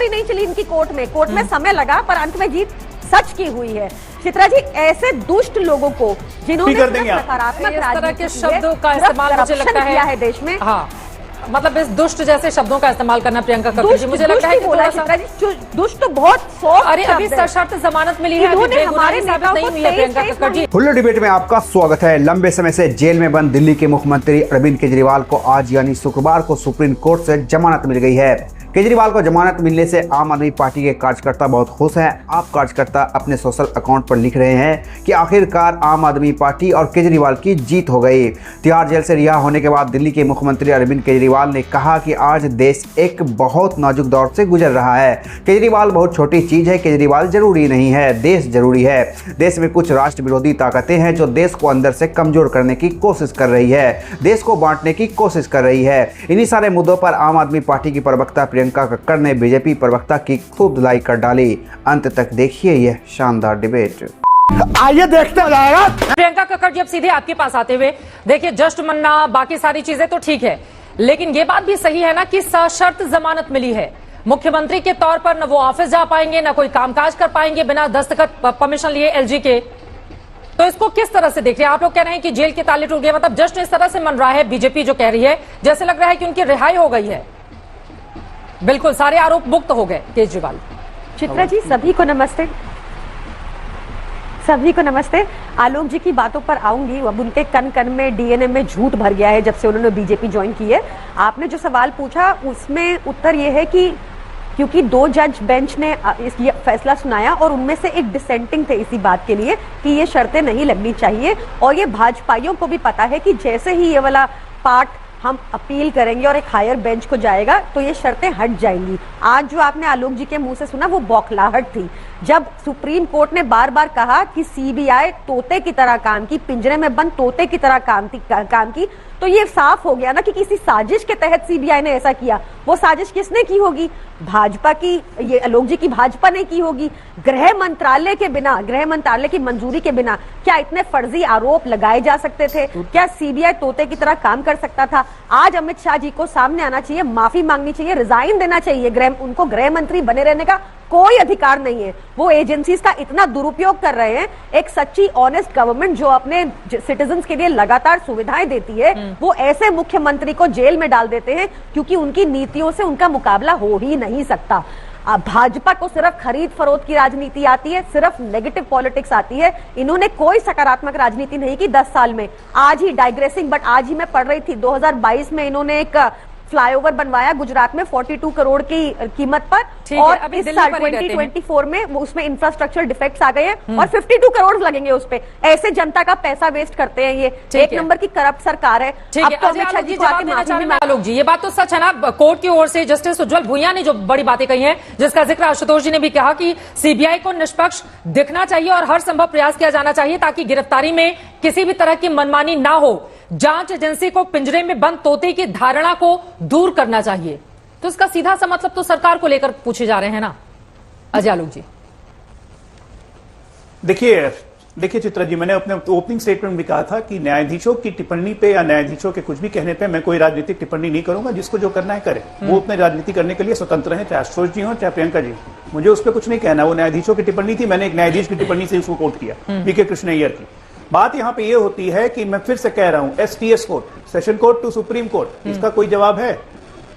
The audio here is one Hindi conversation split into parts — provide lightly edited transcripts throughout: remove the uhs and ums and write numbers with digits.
ही नहीं चली इनकी कोर्ट में समय लगा, पर अंत में जीत सच की हुई है। चित्रा जी, ऐसे दुष्ट लोगों को जिन्होंने सकारात्मक तरह के शब्दों का इस्तेमाल मुझे लगता है देश में, हाँ, मतलब इस दुष्ट जैसे शब्दों का इस्तेमाल करना प्रियंका कक्कड़ जी, मुझे लगता है कि थोड़ा सा दुष्ट तो बहुत सॉफ्ट। अरे अभी सशर्त जमानत मिली है, हमारे साबित नहीं हुई है प्रियंका कक्कड़ जी। फुल डिबेट में आपका स्वागत है। लंबे समय से जेल में बंद दिल्ली के मुख्यमंत्री अरविंद केजरीवाल को आज यानी शुक्रवार को सुप्रीम कोर्ट से जमानत मिल गई है। केजरीवाल को जमानत मिलने से आम आदमी पार्टी के कार्यकर्ता बहुत खुश हैं। आप कार्यकर्ता अपने सोशल अकाउंट पर लिख रहे हैं कि आखिरकार आम आदमी पार्टी और केजरीवाल की जीत हो गई। तिहाड़ जेल से रिहा होने के बाद दिल्ली के मुख्यमंत्री अरविंद केजरीवाल ने कहा कि आज देश एक बहुत नाजुक दौर से गुजर रहा है। केजरीवाल बहुत छोटी चीज है, केजरीवाल जरूरी नहीं है, देश जरूरी है। देश में कुछ राष्ट्र विरोधी ताकतें हैं जो देश को अंदर से कमजोर करने की कोशिश कर रही है, देश को बांटने की कोशिश कर रही है। इन्हीं सारे मुद्दों पर आम आदमी पार्टी की प्रवक्ता प्रियंका कक्कड़ ने बीजेपी प्रवक्ता की खूब धुलाई कर डाली। अंत तक देखिए यह शानदार डिबेट। आइए देखते जाएगा। प्रियंका कक्कड़ जी, अब सीधे आपके पास आते हुए देखिए, जस्ट मन्ना बाकी सारी चीजें तो ठीक है, लेकिन ये बात भी सही है ना कि सशर्त जमानत मिली है। मुख्यमंत्री के तौर पर न वो ऑफिस जा पाएंगे, न कोई कामकाज कर पाएंगे बिना दस्तखत परमिशन लिए एलजी के। तो इसको किस तरह से देख रहे हैं आप लोग? कह रहे हैं कि जेल के ताले टूट गए, मतलब जस्ट इस तरह से मन रहा है बीजेपी जो कह रही है, जैसे लग रहा है कि उनकी रिहाई हो गई है, बिल्कुल सारे आरोप मुक्त हो गए केजरीवाल। चित्रा जी, सभी को नमस्ते, सभी को नमस्ते। आलोक जी की बातों पर आऊंगी। अब उनके कन कन में डीएनए में झूठ भर गया है जब से उन्होंने बीजेपी ज्वाइन की है। आपने जो सवाल पूछा उसमें उत्तर यह है कि क्योंकि 2 जज बेंच ने ये फैसला सुनाया और उनमें से एक डिसेंटिंग थे इसी बात के लिए कि ये शर्तें नहीं लगनी चाहिए, और ये भाजपाइयों को भी पता है कि जैसे ही ये वाला पार्ट हम अपील करेंगे और एक हायर बेंच को जाएगा तो ये शर्तें हट जाएंगी। आज जो आपने आलोक जी के मुंह से सुना वो बौखलाहट थी, जब सुप्रीम कोर्ट ने बार बार कहा कि सीबीआई तोते की तरह काम की, पिंजरे में बंद तोते की तरह काम की, तो ये साफ हो गया ना कि किसी साजिश के तहत सीबीआई ने ऐसा किया। वो साजिश किसने की होगी? भाजपा की, ये आलोक जी की भाजपा ने की होगी। गृह मंत्रालय के बिना, गृह मंत्रालय की मंजूरी के बिना क्या इतने फर्जी आरोप लगाए जा सकते थे? क्या सीबीआई तोते की तरह काम कर सकता था? आज अमित शाह जी को सामने आना चाहिए, माफी मांगनी चाहिए, रिजाइन देना चाहिए। उनको गृह मंत्री बने रहने का कोई अधिकार नहीं है। वो एजेंसीज का इतना दुरुपयोग कर रहे हैं। एक सच्ची ऑनेस्ट गवर्नमेंट जो अपने सिटीजन्स के लिए लगातार सुविधाएं देती है, वो ऐसे मुख्यमंत्री को जेल में डाल देते हैं क्योंकि उनकी नीतियों से उनका मुकाबला हो ही नहीं सकता। भाजपा को सिर्फ खरीद फरोख्त की राजनीति आती है, सिर्फ नेगेटिव पॉलिटिक्स आती है। इन्होंने कोई सकारात्मक राजनीति नहीं की 10 साल में। आज ही डाइग्रेसिंग, बट आज ही मैं पढ़ रही थी 2022 में इन्होंने एक फ्लाईओवर बनवाया गुजरात में 42 करोड़ की कीमत पर, और इस साल 2024 में उसमें इंफ्रास्ट्रक्चर डिफेक्ट्स आ गए हैं और 52 करोड़ लगेंगे उस पे। ऐसे जनता का पैसा वेस्ट करते हैं ये। एक नंबर की करप्ट सरकार है। अब तो आलोक जी, ये बात तो सच है ना। कोर्ट की ओर से जस्टिस उज्जवल भुइयां ने जो बड़ी बातें कही हैं, जिसका जिक्र आशुतोष जी ने भी कहा कि सीबीआई को निष्पक्ष दिखना चाहिए और हर संभव प्रयास किया जाना चाहिए ताकि गिरफ्तारी में किसी भी तरह की मनमानी ना हो। जांच एजेंसी को पिंजरे में बंद तोते की धारणा को दूर करना चाहिए। तो इसका सीधा सा मतलब तो सरकार को लेकर पूछे जा रहे हैं ना अजय आलोक जी? देखिए चित्रा जी, मैंने अपने ओपनिंग स्टेटमेंट में कहा था कि न्यायाधीशों की टिप्पणी पे या न्यायाधीशों के कुछ भी कहने पे मैं कोई राजनीतिक टिप्पणी नहीं करूंगा। जिसको जो करना है करे, वो अपने राजनीति करने के लिए स्वतंत्र है, चाहे आशुतोष जी हो चाहे प्रियंका जी। मुझे उस पर कुछ नहीं कहना। वो न्यायाधीशों की टिप्पणी थी, मैंने एक न्यायाधीश की टिप्पणी से उसको कोट किया, पीके कृष्णैयर की। बात यहां पे ये होती है कि मैं फिर से कह रहा हूं, STS court, session court to supreme court, इसका कोई जवाब है?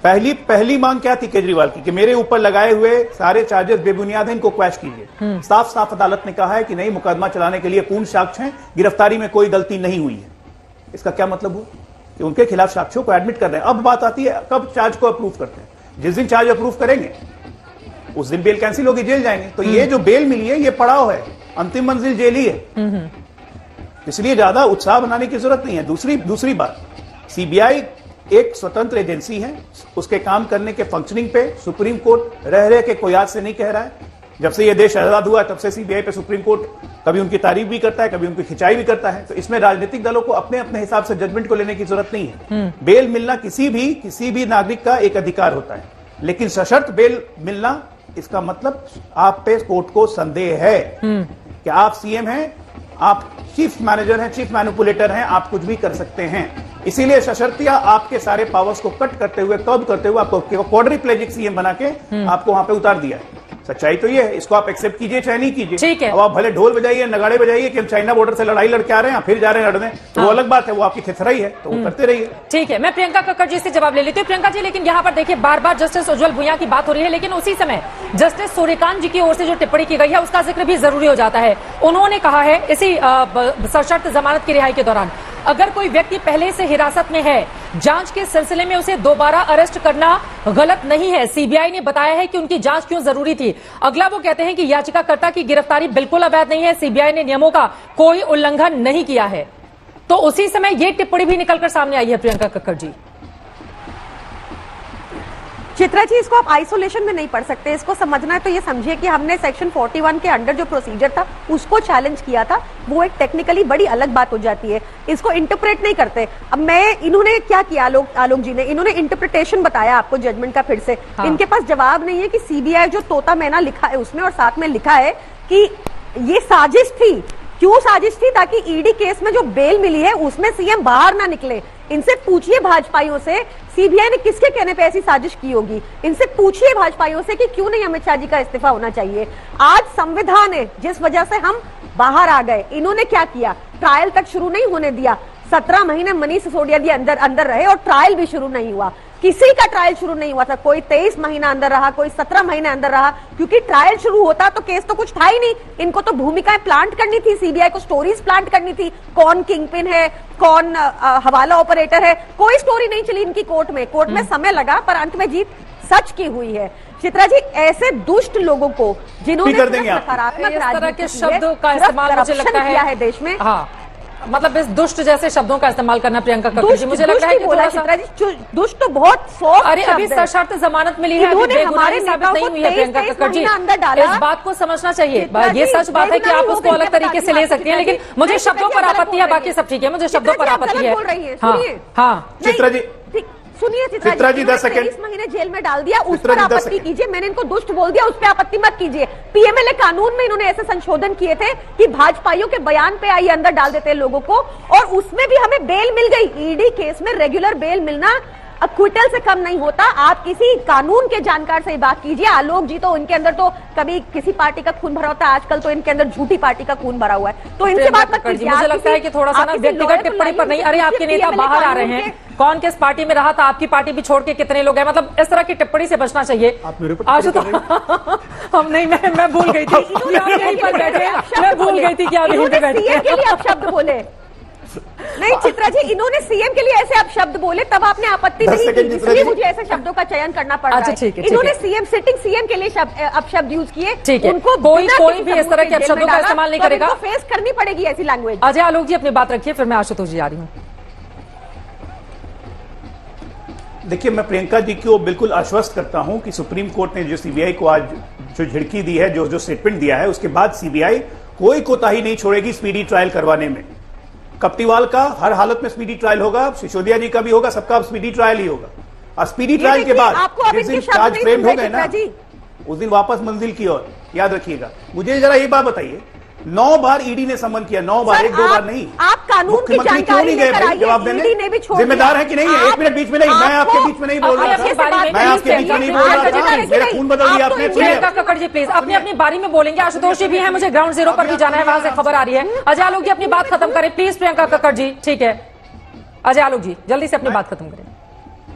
पहली मांग क्या थी केजरीवाल की कि मेरे ऊपर लगाए हुए सारे चार्जेस बेबुनियाद हैं, इनको क्वैश कीजिए। साफ साफ अदालत ने कहा है कि नहीं, मुकदमा चलाने के लिए पूर्ण साक्ष्य हैं, गिरफ्तारी में कोई गलती नहीं हुई है। इसका क्या मतलब हुआ कि उनके खिलाफ साक्ष्यों को एडमिट कर रहे हैं। अब बात आती है कब चार्ज को अप्रूव करते हैं। जिस दिन चार्ज अप्रूव करेंगे उस दिन बेल कैंसिल होगी, जेल जाएंगे। तो ये जो बेल मिली है ये पड़ाव है, अंतिम मंजिल जेल ही है। इसलिए ज्यादा उत्साह बनाने की जरूरत नहीं है। दूसरी बात, सीबीआई एक स्वतंत्र एजेंसी है, उसके काम करने के फंक्शनिंग पे सुप्रीम कोर्ट रह के कोई आज से नहीं कह रहा है। जब से ये देश आजाद हुआ तब से सीबीआई पे सुप्रीम कोर्ट कभी उनकी तारीफ भी करता है, कभी उनकी खिंचाई भी करता है। तो इसमें राजनीतिक दलों को अपने अपने हिसाब से जजमेंट को लेने की जरूरत नहीं है। बेल मिलना किसी भी नागरिक का एक अधिकार होता है, लेकिन सशर्त बेल मिलना, इसका मतलब आप पे कोर्ट को संदेह है कि आप सीएम हैं, आप चीफ मैनेजर हैं, चीफ मैनिपुलेटर हैं, आप कुछ भी कर सकते हैं। इसीलिए सशर्तिया आपके सारे पावर्स को कट करते हुए, कर्ब करते हुए आपको क्वाड्रिप्लेजिक सीएम बना के आपको वहां पे उतार दिया है। सच्चाई तो ये है, इसको आप एक्सेप्ट कीजिए चाहे नहीं कीजिए। ठीक है। अब आप भले ढोल बजाइए, नगाड़े बजाइए कि हम चाइना बॉर्डर से लड़ाई लड़के आ रहे हैं, फिर जा रहे हैं लड़ने, तो वो अलग बात है, वो आपकी थिथराई है, तो वो करते रहिए। ठीक है, मैं प्रियंका कक्कड़ जी से जवाब ले लेती हूँ। प्रियंका जी, लेकिन यहाँ पर देखिए बार बार जस्टिस उज्जवल भुइयां की बात हो रही है, लेकिन उसी समय जस्टिस सूर्यकांत जी की ओर से जो टिप्पणी की गई है उसका जिक्र भी जरूरी हो जाता है। उन्होंने कहा है इसी सशर्त जमानत की रिहाई के दौरान, अगर कोई व्यक्ति पहले से हिरासत में है, जांच के सिलसिले में उसे दोबारा अरेस्ट करना गलत नहीं है। सीबीआई ने बताया है कि उनकी जांच क्यों जरूरी थी। अगला वो कहते हैं कि याचिकाकर्ता की गिरफ्तारी बिल्कुल अवैध नहीं है, सीबीआई ने नियमों का कोई उल्लंघन नहीं किया है। तो उसी समय ये टिप्पणी भी निकलकर सामने आई है प्रियंका कक्कड़ जी। चित्रा जी, इसको आप आइसोलेशन में नहीं पढ़ सकते, इसको समझना है तो ये समझिए कि हमने सेक्शन 41 के अंडर जो प्रोसीजर था उसको चैलेंज किया था, वो एक टेक्निकली बड़ी अलग बात हो जाती है, इसको इंटरप्रेट नहीं करते। अब इन्होंने क्या किया, आलोक जी ने, इन्होंने इंटरप्रिटेशन बताया आपको जजमेंट का फिर से। हाँ। इनके पास जवाब नहीं है कि सीबीआई जो तोता मैना लिखा है उसमें, और साथ में लिखा है कि ये साजिश थी। क्यों साजिश थी? ताकि ईडी केस में जो बेल मिली है उसमें सीएम बाहर ना निकले। इनसे पूछिए भाजपाइयों से, सीबीआई ने किसके कहने पे ऐसी साजिश की होगी? इनसे पूछिए भाजपाइयों से कि क्यों नहीं अमित शाह जी का इस्तीफा होना चाहिए। आज संविधान है जिस वजह से हम बाहर आ गए। इन्होंने क्या किया? ट्रायल तक शुरू नहीं होने दिया। 17 महीने मनीष सिसोदिया जी अंदर रहे और ट्रायल भी शुरू नहीं हुआ। किसी का ट्रायल शुरू नहीं हुआ था। कोई 23 महीना अंदर रहा, कोई 17 महीने अंदर रहा, क्योंकि ट्रायल शुरू होता तो केस तो कुछ था ही नहीं। इनको तो भूमिकाएं प्लांट करनी थी, सीबीआई को स्टोरीज प्लांट करनी थी। कौन किंगपिन है, कौन हवाला ऑपरेटर है, कोई स्टोरी नहीं चली इनकी कोर्ट में। कोर्ट में समय लगा पर अंत में जीत सच की हुई है। चित्रा जी, ऐसे दुष्ट लोगों को जिन्होंने नकारात्मक तरह के शब्दों का इस्तेमाल मुझे लगता है देश में, हाँ, मतलब इस दुष्ट जैसे शब्दों का इस्तेमाल करना प्रियंका कक्कड़ जी, मुझे लगता है कि थोड़ा सा दुष्ट तो बहुत सॉफ्ट। अरे अभी सशर्त जमानत मिली है, अभी बेगुनाही साबित नहीं हुई है प्रियंका कक्कड़ जी, इस बात को समझना चाहिए। ये सच बात है कि आप उसको अलग तरीके से ले सकती हैं, लेकिन मुझे शब्दों पर आपत्ति है, बाकी सब ठीक है, मुझे शब्दों पर आपत्ति है। हाँ, चित्रा जी सुनिए, चित्रा जी 10 सेकंड, 23 महीने जेल में डाल दिया, उस पर आपत्ति कीजिए। मैंने इनको दुष्ट बोल दिया, उस पर आपत्ति मत कीजिए। पीएमएलए कानून में इन्होंने ऐसे संशोधन किए थे कि भाजपाइयों के बयान पे आइए अंदर डाल देते हैं लोगों को, और उसमें भी हमें बेल मिल गई। ईडी केस में रेगुलर बेल मिलना अक्विटल से कम नहीं होता। आप किसी कानून के जानकार से बात कीजिए। आलोक जी तो इनके अंदर तो कभी किसी पार्टी का खून भरा होता है, आजकल तो इनके अंदर झूठी पार्टी का खून भरा हुआ है। तो इनसे बात मत कीजिए। मुझे लगता है कि थोड़ा सा ना व्यक्तिगत टिप्पणी पर नहीं। अरे आपके नेता बाहर आ रहे हैं, कौन किस पार्टी में रहा था, आपकी पार्टी भी छोड़ के कितने लोग हैं, मतलब इस तरह की टिप्पणी से बचना चाहिए। आज तो हम नहीं, मैं भूल गई थी, यहीं पर बैठे, मैं भूल गई थी कि आप यहीं पे बैठे। आप शब्द बोले नहीं चित्रा जी, इन्होंने सीएम के लिए ऐसे अपशब्द बोले, तब आपने आपत्ति नहीं की, इसलिए मुझे ऐसे शब्दों का चयन करना पड़ रहा है। इन्होंने सीएम सिटिंग के लिए अपशब्द यूज किए। उनको कोई भी इस तरह के अपशब्दों का इस्तेमाल नहीं करेगा। फेस करनी पड़ेगी ऐसी लैंग्वेज। अजय आलोक जी अपनी बात रखिए, फिर मैं आशुतोष जी आ रही हूँ। देखिए, मैं प्रियंका जी को बिल्कुल आश्वस्त करता हूं कि सुप्रीम कोर्ट ने जो सीबीआई को आज जो झिड़की दी है, जो स्टेटमेंट दिया है, उसके बाद सीबीआई कोई कोताही नहीं छोड़ेगी स्पीडी ट्रायल करवाने में। कप्टीवाल का हर हालत में स्पीडी ट्रायल होगा, सिसोदिया जी का भी होगा, सबका स्पीडी ट्रायल ही होगा। और स्पीडी ट्रायल के बाद जिस दिन चार्ज फ्रेम हो गए ना, उस दिन वापस मंजिल की ओर। याद रखिएगा। मुझे जरा ये बात बताइए, 9 बार ईडी ने समन किया, 9 बार, 1-2 बार नहीं। आप कानून की जानकारी क्यों नहीं गए भाई जवाब देने? जिम्मेदार है कि नहीं है? 1 मिनट बीच में नहीं, मैं आपके बीच में नहीं बोल रहा था, मैं आपके बीच में नहीं बोल रहा था। मेरा खून बदल दिया आपने। प्रियंका कक्कड़ जी प्लीज अपनी अपनी बारी में बोलेंगे। आशुतोष जी भी है, मुझे ग्राउंड जीरो पर भी जाना है, वहां से खबर आ रही है। अजय आलोक जी अपनी बात खत्म करें प्लीज। प्रियंका कक्कड़ जी, ठीक है, अजय आलोक जी जल्दी से अपनी बात खत्म करें।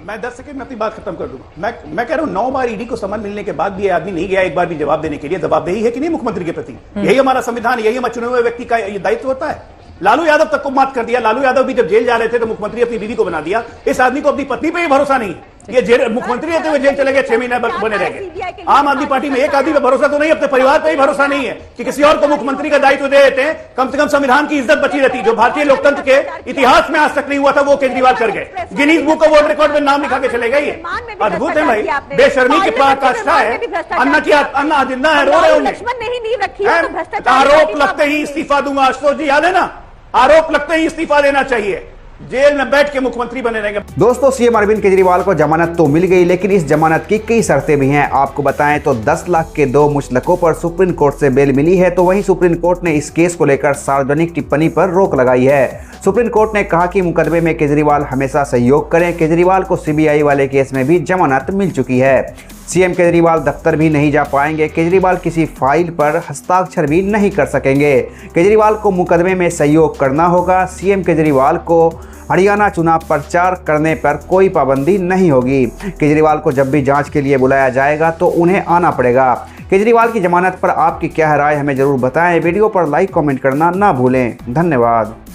मैं 10 सेकंड में अपनी बात खत्म कर दूंगा। मैं कह रहा हूं 9 बार ईडी को समन मिलने के बाद भी ये आदमी नहीं गया एक बार भी जवाब देने के लिए। जवाबदेही है कि नहीं मुख्यमंत्री के प्रति? यही हमारा संविधान, यही हमारे चुने हुए व्यक्ति का ये दायित्व होता है। लालू यादव तक को मात कर दिया। लालू यादव भी जब जेल जा रहे थे तो मुख्यमंत्री अपनी बीवी को बना दिया। इस आदमी को अपनी पत्नी पे ही भरोसा नहीं। ये जेल मुख्यमंत्री रहते हुए जेल चले गए, 6 महीने बने रह गए। आम आदमी पार्टी में एक आदमी पे भरोसा तो नहीं, अपने परिवार पे ही भरोसा नहीं है कि किसी और को मुख्यमंत्री का दायित्व दे देते हैं। कम से कम संविधान की इज्जत बची रहती। जो भारतीय लोकतंत्र के इतिहास में आज तक नहीं हुआ था, वो केजरीवाल कर गए। Guinness book of world record में नाम लिखा के चले गए। अद्भुत है भाई, बेशर्मी की पराकाष्ठा है। अन्ना जिंदा है, रो रहे होंगे। आरोप लगते ही इस्तीफा दूंगा। आशुतोष जी याद है ना, आरोप लगते ही इस्तीफा देना चाहिए। जेल में बैठ के मुख्यमंत्री बने रहेंगे। दोस्तों, सीएम अरविंद केजरीवाल को जमानत तो मिल गई, लेकिन इस जमानत की कई शर्तें भी हैं। आपको बताएं तो 10 लाख के 2 मुचलकों पर सुप्रीम कोर्ट से बेल मिली है, तो वहीं सुप्रीम कोर्ट ने इस केस को लेकर सार्वजनिक टिप्पणी पर रोक लगाई है। सुप्रीम कोर्ट ने कहा कि मुकदमे में केजरीवाल हमेशा सहयोग करें। केजरीवाल को सीबीआई वाले केस में भी जमानत मिल चुकी है। सीएम केजरीवाल दफ्तर भी नहीं जा पाएंगे। केजरीवाल किसी फाइल पर हस्ताक्षर भी नहीं कर सकेंगे। केजरीवाल को मुकदमे में सहयोग करना होगा। सीएम केजरीवाल को हरियाणा चुनाव प्रचार करने पर कोई पाबंदी नहीं होगी। केजरीवाल को जब भी जांच के लिए बुलाया जाएगा तो उन्हें आना पड़ेगा। केजरीवाल की जमानत पर आपकी क्या राय, हमें जरूर बताएं। वीडियो पर लाइक कमेंट करना ना भूलें। धन्यवाद।